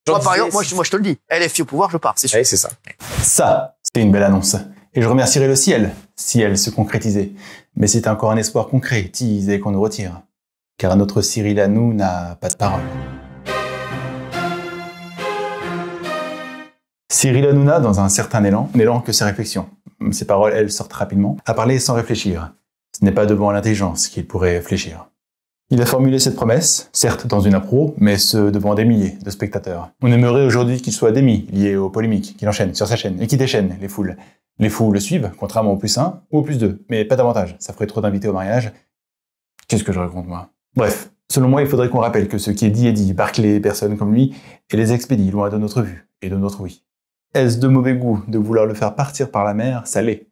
Moi, par exemple, moi, je te le dis, LFI au pouvoir, je pars, c'est sûr. Oui, c'est ça. Ça, c'était une belle annonce. Et je remercierai le ciel, si elle se concrétisait. Mais c'est encore un espoir concrétisé qu'on nous retire. Car notre Cyril à nous n'a pas de parole. Cyril Hanouna, dans un certain élan, n'élan que ses réflexions. Ses paroles, elles, sortent rapidement, à parler sans réfléchir. Ce n'est pas devant l'intelligence qu'il pourrait fléchir. Il a formulé cette promesse, certes dans une impro, mais ce devant des milliers de spectateurs. On aimerait aujourd'hui qu'il soit démis, lié aux polémiques, qu'il enchaîne sur sa chaîne et qui déchaîne les foules. Les fous le suivent, contrairement au plus 1 ou au plus 2, mais pas davantage, ça ferait trop d'invités au mariage. Qu'est-ce que je raconte, moi? Bref, selon moi, il faudrait qu'on rappelle que ce qui est dit, marque les personnes comme lui et les expédie loin de notre vue et de notre oui. Est-ce de mauvais goût de vouloir le faire partir par la mer? Ça l'est,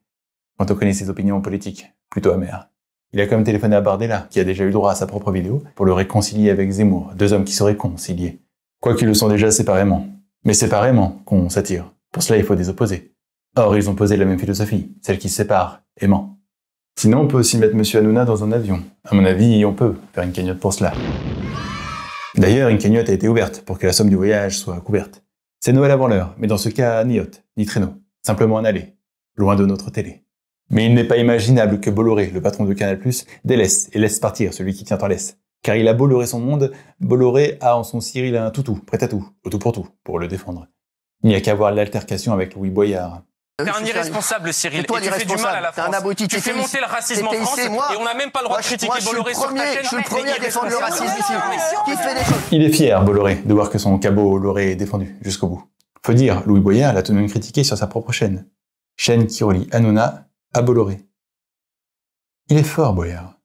quand on connaît ses opinions politiques, plutôt amères. Il a quand même téléphoné à Bardella, qui a déjà eu droit à sa propre vidéo, pour le réconcilier avec Zemmour, deux hommes qui se réconcilier. Quoiqu'ils le sont déjà séparément. Mais séparément qu'on s'attire. Pour cela, il faut des opposés. Or, ils ont posé la même philosophie, celle qui se sépare, aimant. Sinon, on peut aussi mettre Monsieur Hanouna dans un avion. À mon avis, on peut faire une cagnotte pour cela. D'ailleurs, une cagnotte a été ouverte pour que la somme du voyage soit couverte. C'est Noël avant l'heure, mais dans ce cas, ni yacht, ni traîneau. Simplement un aller, loin de notre télé. Mais il n'est pas imaginable que Bolloré, le patron de Canal+, délaisse et laisse partir celui qui tient en laisse. Car il a Bolloré son monde, Bolloré a en son Cyril un toutou, prêt à tout, au tout, pour le défendre. Il n'y a qu'à voir l'altercation avec Louis Boyard. T'es un irresponsable, Cyril, et toi, tu fais du mal à la France. T'es un abruti, tu fais monter le racisme en France, et on n'a même pas le droit de critiquer Bolloré sur ta chaîne. Je suis le premier à défendre le racisme ici. Qui fait des choses. Il est fier, Bolloré, de voir que son cabot l'aurait défendu jusqu'au bout. Faut dire, Louis Boyard l'a tout de même critiqué sur sa propre chaîne. Chaîne qui relie Hanouna à Bolloré. Il est fort, Boyard.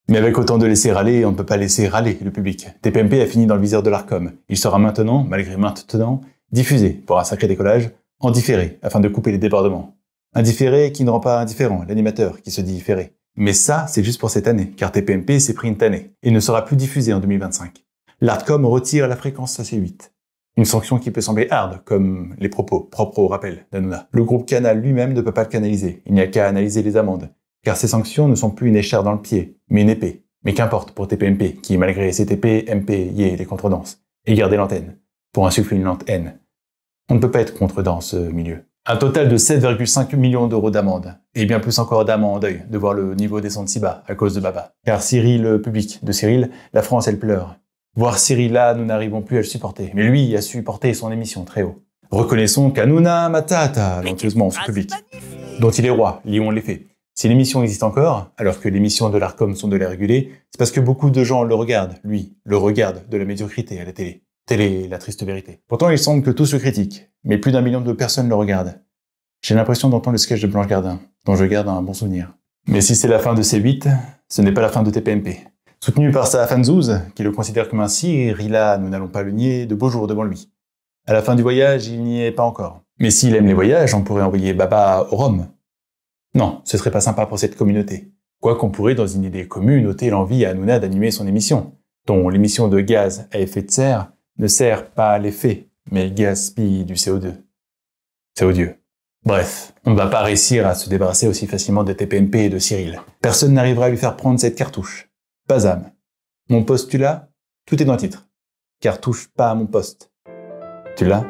Mais avec autant de laisser râler, on ne peut pas laisser râler le public. TPMP a fini dans le viseur de l'Arcom. Il sera maintenant, malgré maintenant, diffusé pour un sacré décollage, en différé, afin de couper les débordements. Un différé qui ne rend pas indifférent l'animateur qui se dit ferré. Mais ça, c'est juste pour cette année, car TPMP s'est pris une tannée, et ne sera plus diffusé en 2025. L'Arcom retire la fréquence à C8. Une sanction qui peut sembler hard, comme les propos propres au rappel d'Hanouna. Le groupe Canal lui-même ne peut pas le canaliser, il n'y a qu'à analyser les amendes. Car ces sanctions ne sont plus une écharpe dans le pied, mais une épée. Mais qu'importe pour TPMP, qui malgré CTP, MP, yé, les contredanses, et garder l'antenne, pour insuffler une lente haine. On ne peut pas être contre dans ce milieu. Un total de 7,5 millions d'euros d'amende, et bien plus encore d'amende en deuil, de voir le niveau descendre si bas à cause de Baba. Car Cyril, le public de Cyril, la France elle pleure. Voir Cyril là, nous n'arrivons plus à le supporter, mais lui a su porter son émission très haut. Reconnaissons qu'Hanouna Matata, lenteusement son public, dont il est roi, lions les faits. Si l'émission existe encore, alors que les émissions de l'Arcom sont de l'air régulé, c'est parce que beaucoup de gens le regardent, lui, le regardent de la médiocrité à la télé. Télé, la triste vérité. Pourtant, il semble que tous le critiquent, mais plus d'1 million de personnes le regardent. J'ai l'impression d'entendre le sketch de Blanche Gardin, dont je garde un bon souvenir. Mais si c'est la fin de C8, ce n'est pas la fin de TPMP. Soutenu par sa fanzouze, qui le considère comme un Cyril, nous n'allons pas le nier, de beaux jours devant lui. À la fin du voyage, il n'y est pas encore. Mais s'il aime les voyages, on pourrait envoyer Baba au Rhum. Non, ce serait pas sympa pour cette communauté. Quoi qu'on pourrait, dans une idée commune, ôter l'envie à Hanouna d'animer son émission, dont l'émission de gaz à effet de serre ne sert pas à l'effet, mais gaspille du CO2. C'est odieux. Bref, on ne va pas réussir à se débarrasser aussi facilement de TPMP et de Cyril. Personne n'arrivera à lui faire prendre cette cartouche. Pas âme. Mon postulat, tout est dans le titre. Cartouche pas à mon poste. Tu l'as ?